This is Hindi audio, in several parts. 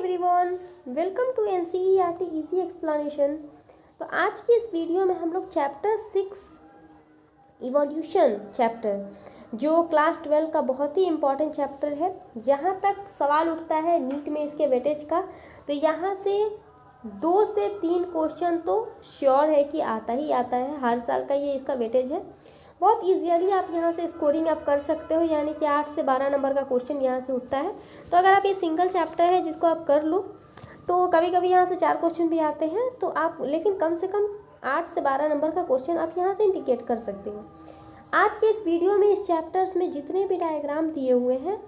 Everyone, welcome to NCERT easy explanation. तो आज की इस वीडियो में हम लोग चैप्टर 6 इवोल्यूशन चैप्टर जो क्लास 12 का बहुत ही इम्पॉर्टेंट चैप्टर है, जहाँ तक सवाल उठता है नीट में इसके वेटेज का, तो यहाँ से 2 से 3 क्वेश्चन तो श्योर है कि आता ही आता है। हर साल का ये इसका वेटेज है। बहुत ईजियली आप यहाँ से स्कोरिंग आप कर सकते हो, यानी कि 8 से 12 नंबर का क्वेश्चन यहाँ से उठता है। तो अगर आप ये सिंगल चैप्टर है जिसको आप कर लो, तो कभी कभी यहाँ से 4 क्वेश्चन भी आते हैं, तो आप लेकिन कम से कम 8 से 12 नंबर का क्वेश्चन आप यहाँ से इंडिकेट कर सकते हो। आज के इस वीडियो में इस चैप्टर्स में जितने भी डायग्राम दिए हुए हैं,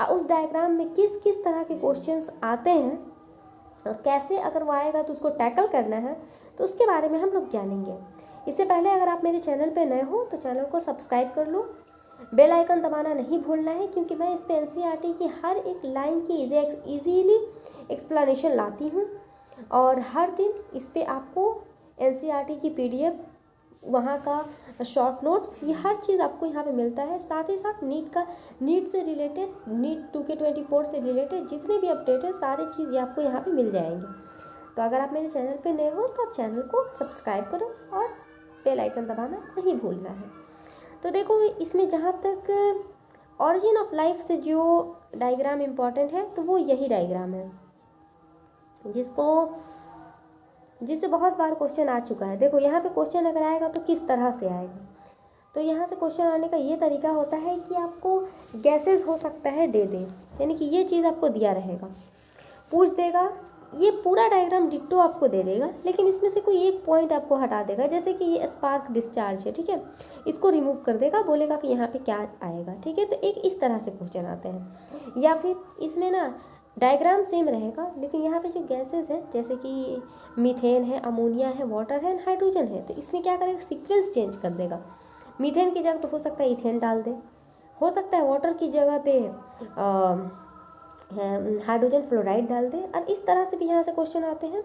उस डायग्राम में किस किस तरह के क्वेश्चंस आते हैं और कैसे अगर वो आएगा तो उसको टैकल करना है, तो उसके बारे में हम लोग जानेंगे। इससे पहले अगर आप मेरे चैनल पे नए हो तो चैनल को सब्सक्राइब कर लो, बेल आइकन दबाना नहीं भूलना है, क्योंकि मैं इस पे एनसीईआरटी की हर एक लाइन की इजीली एक्सप्लेनेशन लाती हूँ और हर दिन इस पे आपको एनसीईआरटी की पीडीएफ, वहाँ का शॉर्ट नोट्स, ये हर चीज़ आपको यहाँ पे मिलता है। साथ ही साथ नीट से रिलेटेड, नीट 2K24 से रिलेटेड जितने भी अपडेट है, सारी चीज़ आपको यहाँ पे मिल जाएंगी। तो अगर आप मेरे चैनल पे नए हो तो आप चैनल को सब्सक्राइब करो और बेल आइकन दबाना नहीं भूलना है। तो देखो, इसमें जहाँ तक ऑरिजिन ऑफ लाइफ से जो डायग्राम इम्पॉर्टेंट है, तो वो यही डायग्राम है जिससे बहुत बार क्वेश्चन आ चुका है। देखो, यहाँ पे क्वेश्चन अगर आएगा तो किस तरह से आएगा, तो यहाँ से क्वेश्चन आने का ये तरीका होता है कि आपको गैसेस हो सकता है दे दे, यानी कि ये चीज़ आपको दिया रहेगा, पूछ देगा, ये पूरा डायग्राम डिट्टो आपको दे देगा, लेकिन इसमें से कोई एक पॉइंट आपको हटा देगा। जैसे कि ये स्पार्क डिस्चार्ज है, ठीक है, इसको रिमूव कर देगा, बोलेगा कि यहाँ पे क्या आएगा, ठीक है। तो एक इस तरह से क्वेश्चन आते हैं। या फिर इसमें ना डायग्राम सेम रहेगा, लेकिन यहाँ पे जो गैसेस है, जैसे कि मीथेन है, अमोनिया है, वाटर है, हाइड्रोजन है, तो इसमें क्या करेगा, सीक्वेंस चेंज कर देगा। मीथेन की जगह तो हो सकता है इथेन डाल दे, हो सकता है वाटर की जगह पे हाइड्रोजन फ्लोराइड डाल दे, और इस तरह से भी यहाँ से क्वेश्चन आते हैं।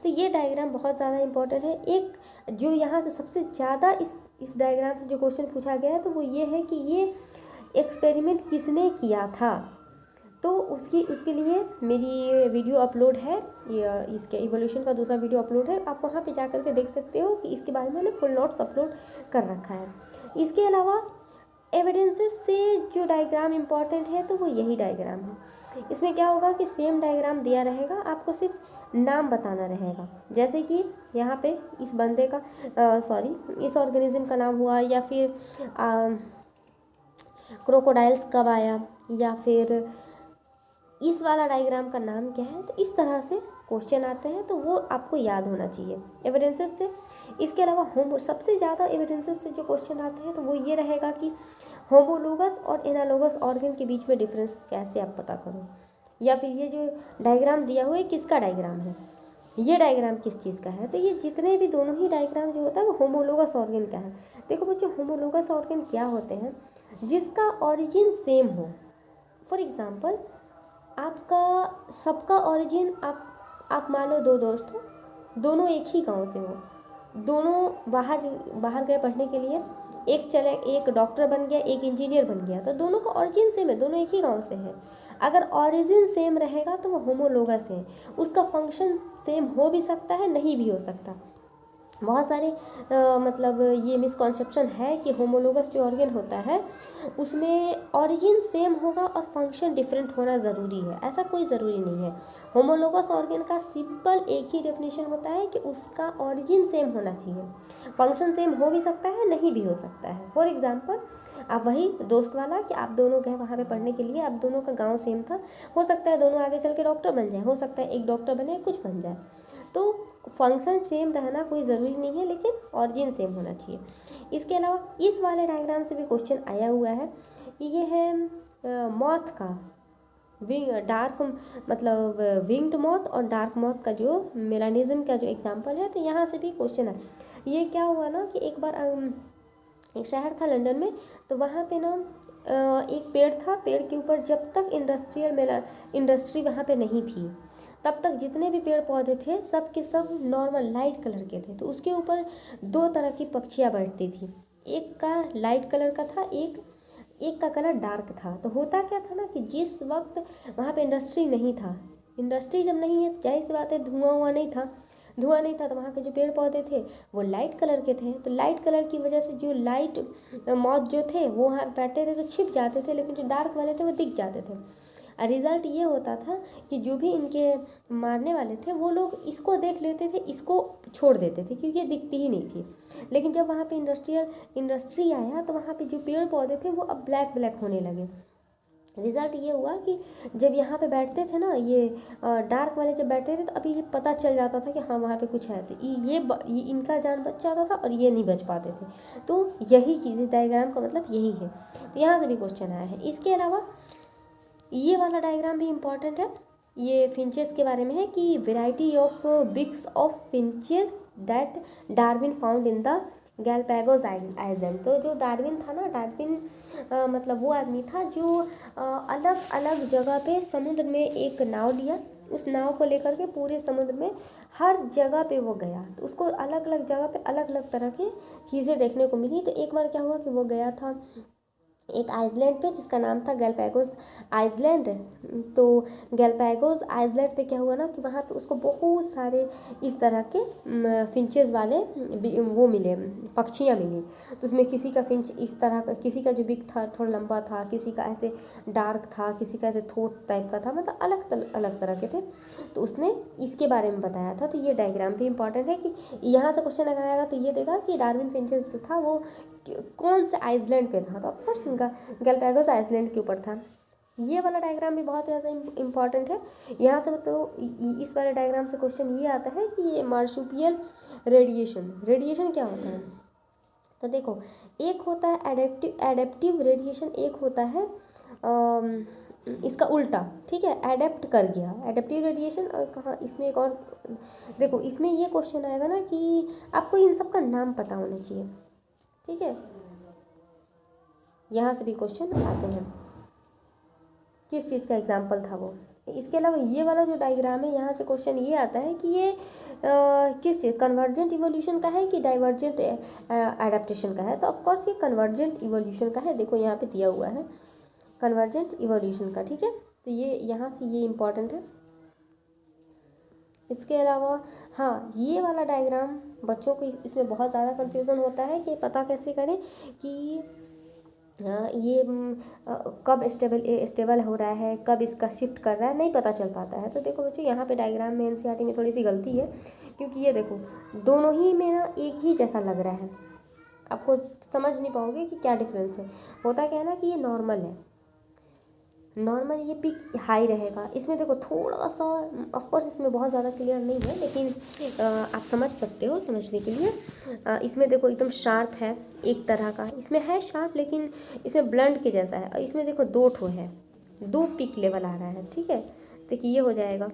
तो ये डायग्राम बहुत ज़्यादा इंपॉर्टेंट है। एक जो यहाँ से सबसे ज़्यादा इस डायग्राम से जो क्वेश्चन पूछा गया है, तो वो ये है कि ये एक्सपेरिमेंट किसने किया था। तो उसके लिए मेरी वीडियो अपलोड है, इसके इवोल्यूशन का दूसरा वीडियो अपलोड है, आप वहाँ पे जा कर के देख सकते हो कि इसके बारे में मैंने फुल नोट्स अपलोड कर रखा है। इसके अलावा एविडेंसेस से जो डायग्राम इम्पॉर्टेंट है, तो वो यही डायग्राम है। इसमें क्या होगा कि सेम डायग्राम दिया रहेगा, आपको सिर्फ नाम बताना रहेगा। जैसे कि यहाँ पे इस बंदे का इस ऑर्गेनिज्म का नाम हुआ, या फिर क्रोकोडाइल्स कब आया, या फिर इस वाला डायग्राम का नाम क्या है। तो इस तरह से क्वेश्चन आते हैं, तो वो आपको याद होना चाहिए एविडेंसेस से। इसके अलावा सबसे ज़्यादा एविडेंसेस से जो क्वेश्चन आते हैं, तो वो ये रहेगा कि होमोलोगस और एनालोगस ऑर्गन के बीच में डिफरेंस कैसे आप पता करो, या फिर ये जो डायग्राम दिया हुआ है किसका डायग्राम है, ये डायग्राम किस चीज़ का है। तो ये जितने भी दोनों ही डायग्राम जो होता है वो होमोलोगस ऑर्गन का है। देखो बच्चों, होमोलोगस ऑर्गन क्या होते हैं, जिसका ऑरिजिन सेम हो। फॉर एग्जाम्पल, आपका सबका ऑरिजिन, आप मान लो 2 दोस्त हो, दोनों एक ही गांव से हो, दोनों बाहर गए पढ़ने के लिए, एक डॉक्टर बन गया, एक इंजीनियर बन गया, तो दोनों का ऑरिजिन सेम है, दोनों एक ही गांव से है। अगर ऑरिजिन सेम रहेगा तो वो होमोलोगस है। उसका फंक्शन सेम हो भी सकता है, नहीं भी हो सकता। बहुत सारे मतलब ये मिसकॉन्सेप्शन है कि होमोलोगस जो ऑर्गन होता है उसमें ऑरिजिन सेम होगा और फंक्शन डिफरेंट होना ज़रूरी है। ऐसा कोई ज़रूरी नहीं है। होमोलोगस ऑर्गन का सिंपल एक ही डेफिनेशन होता है कि उसका ऑरिजिन सेम होना चाहिए, फंक्शन सेम हो भी सकता है, नहीं भी हो सकता है। फॉर एग्जांपल, आप वही दोस्त वाला कि आप दोनों गए वहाँ पे पढ़ने के लिए, आप दोनों का गांव सेम था, हो सकता है दोनों आगे चल के डॉक्टर बन जाए, हो सकता है एक डॉक्टर बने कुछ बन जाए। तो फंक्शन सेम रहना कोई ज़रूरी नहीं है, लेकिन ऑरिजिन सेम होना चाहिए। इसके अलावा इस वाले डायग्राम से भी क्वेश्चन आया हुआ है। ये है मॉथ का विंग्ड मॉथ और डार्क मॉथ का जो मेलानिज्म का जो एग्जांपल है, तो यहाँ से भी क्वेश्चन है। ये क्या हुआ ना कि एक बार एक शहर था लंदन में, तो वहाँ पे ना एक पेड़ था, पेड़ के ऊपर जब तक इंडस्ट्री वहाँ पे नहीं थी, तब तक जितने भी पेड़ पौधे थे सब के सब नॉर्मल लाइट कलर के थे। तो उसके ऊपर 2 तरह की पक्षियाँ बैठती थी, एक का लाइट कलर का था, एक का कलर डार्क था। तो होता क्या था ना कि जिस वक्त वहाँ पे इंडस्ट्री नहीं था, इंडस्ट्री जब नहीं है तो जाहिर सी बात है धुआं नहीं था तो वहाँ के जो पेड़ पौधे थे वो लाइट कलर के थे, तो लाइट कलर की वजह से जो लाइट मॉथ जो थे वो वहाँ बैठते थे तो छिप जाते थे, लेकिन जो डार्क वाले थे वो दिख जाते थे। रिज़ल्ट ये होता था कि जो भी इनके मारने वाले थे वो लोग इसको देख लेते थे, इसको छोड़ देते थे क्योंकि ये दिखती ही नहीं थी। लेकिन जब वहाँ पे इंडस्ट्री आया तो वहाँ पे जो पेड़ पौधे थे वो अब ब्लैक होने लगे। रिज़ल्ट ये हुआ कि जब यहाँ पे बैठते थे ना, ये डार्क वाले जब बैठते थे तो अभी ये पता चल जाता था कि हाँ वहाँ पे कुछ है, तो ये इनका जान बच जाता था और ये नहीं बच पाते थे। तो यही चीज़, इस डायग्राम का मतलब यही है। तो यहाँ से भी क्वेश्चन आया है। इसके अलावा ये वाला डायग्राम भी इम्पॉर्टेंट है, ये फिंचेस के बारे में है कि variety of beaks of finches that Darwin found in the Galapagos island. तो जो डार्विन था ना, डार्विन मतलब वो आदमी था जो अलग अलग जगह पे समुद्र में एक नाव लिया, उस नाव को लेकर के पूरे समुद्र में हर जगह पे वो गया, तो उसको अलग अलग जगह पे अलग अलग तरह की चीज़ें देखने को मिली। तो एक बार क्या हुआ कि वो गया था एक आइसलैंड पे जिसका नाम था गैलापागोस आइसलैंड। तो गैलापागोस आइसलैंड पे क्या हुआ ना कि वहाँ पे उसको बहुत सारे इस तरह के फिंचेस वाले वो मिले, पक्षियाँ मिली। तो उसमें किसी का फिंच इस तरह का, किसी का जो बिग था थोड़ा लंबा था, किसी का ऐसे डार्क था, किसी का ऐसे थोथ टाइप का था, मतलब अलग अलग तरह के थे। तो उसने इसके बारे में बताया था। तो ये डायग्राम भी इंपॉर्टेंट है कि यहाँ से क्वेश्चन अगर आएगा तो ये देगा कि डार्विन फिंचेस जो था वो कौन से आइसलैंड पे था, तो ऑफकोर्स इनका गैलापागोस आइसलैंड के ऊपर था। ये वाला डायग्राम भी बहुत ज़्यादा इम्पॉर्टेंट है। यहाँ से तो इस वाले डायग्राम से क्वेश्चन ये आता है कि ये मार्सुपियल रेडिएशन क्या होता है। तो देखो, एक होता है एडेप्टिव रेडिएशन, एक होता है इसका उल्टा, ठीक है, एडेप्ट कर गया एडेप्टिव रेडिएशन। और कहाँ इसमें एक और देखो, इसमें ये क्वेश्चन आएगा ना कि आपको इन सब का नाम पता होना चाहिए, ठीक है। यहाँ से भी क्वेश्चन आते हैं, किस चीज़ का एग्जाम्पल था वो। इसके अलावा ये वाला जो डायग्राम है, यहाँ से क्वेश्चन ये आता है कि ये किस चीज़, कन्वर्जेंट इवोल्यूशन का है कि डाइवर्जेंट एडेप्टेशन का है। तो ऑफकोर्स ये कन्वर्जेंट इवोल्यूशन का है, देखो यहाँ पे दिया हुआ है कन्वर्जेंट इवोल्यूशन का, ठीक है। तो ये यहाँ से ये इम्पॉर्टेंट है। इसके अलावा हाँ, ये वाला डायग्राम बच्चों को इसमें बहुत ज़्यादा कन्फ्यूज़न होता है कि पता कैसे करें कि ये कब स्टेबल हो रहा है, कब इसका शिफ्ट कर रहा है, नहीं पता चल पाता है। तो देखो बच्चों, यहाँ पे डायग्राम में एनसीईआरटी में थोड़ी सी गलती है, क्योंकि ये देखो दोनों ही में ना एक ही जैसा लग रहा है, आपको समझ नहीं पाओगे कि क्या डिफरेंस है। होता क्या है ना कि ये नॉर्मल है, नॉर्मल ये पिक हाई रहेगा। इसमें देखो थोड़ा सा, ऑफ कोर्स इसमें बहुत ज़्यादा क्लियर नहीं है, लेकिन आप समझ सकते हो समझने के लिए। इसमें देखो एकदम शार्प है एक तरह का, इसमें है शार्प लेकिन इसमें ब्लंट के जैसा है। और इसमें देखो दो ठो है, दो पिक लेवल आ रहा है, ठीक है। तो ये हो जाएगा,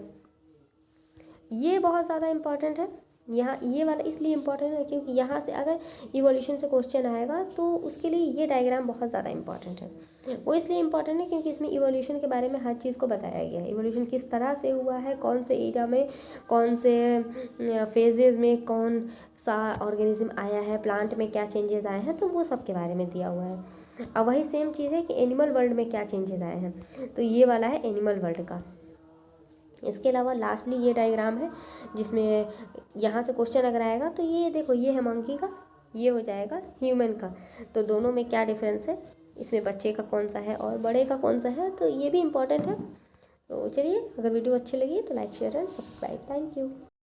ये बहुत ज़्यादा इम्पॉर्टेंट है। यहाँ ये वाला इसलिए इम्पॉर्टेंट है क्योंकि यहाँ से अगर इवोल्यूशन से क्वेश्चन आएगा तो उसके लिए ये डायग्राम बहुत ज़्यादा इम्पॉर्टेंट है। वो इसलिए इम्पॉर्टेंट है क्योंकि इसमें इवोल्यूशन के बारे में हर चीज़ को बताया गया है। इवोल्यूशन किस तरह से हुआ है, कौन से एरिया में, कौन से फेजेज़ में कौन सा ऑर्गेनिज्म आया है, प्लांट में क्या चेंजेस आए हैं, तो वो सब के बारे में दिया हुआ है। अब वही सेम चीज़ है कि एनिमल वर्ल्ड में क्या चेंजेस आए हैं, तो ये वाला है एनिमल वर्ल्ड का। इसके अलावा लास्टली ये डायग्राम है जिसमें यहाँ से क्वेश्चन अगर आएगा तो ये देखो, ये है मंकी का, ये हो जाएगा ह्यूमन का। तो दोनों में क्या डिफरेंस है, इसमें बच्चे का कौन सा है और बड़े का कौन सा है, तो ये भी इम्पॉर्टेंट है। तो चलिए, अगर वीडियो अच्छी लगी तो like share and subscribe. Thank you.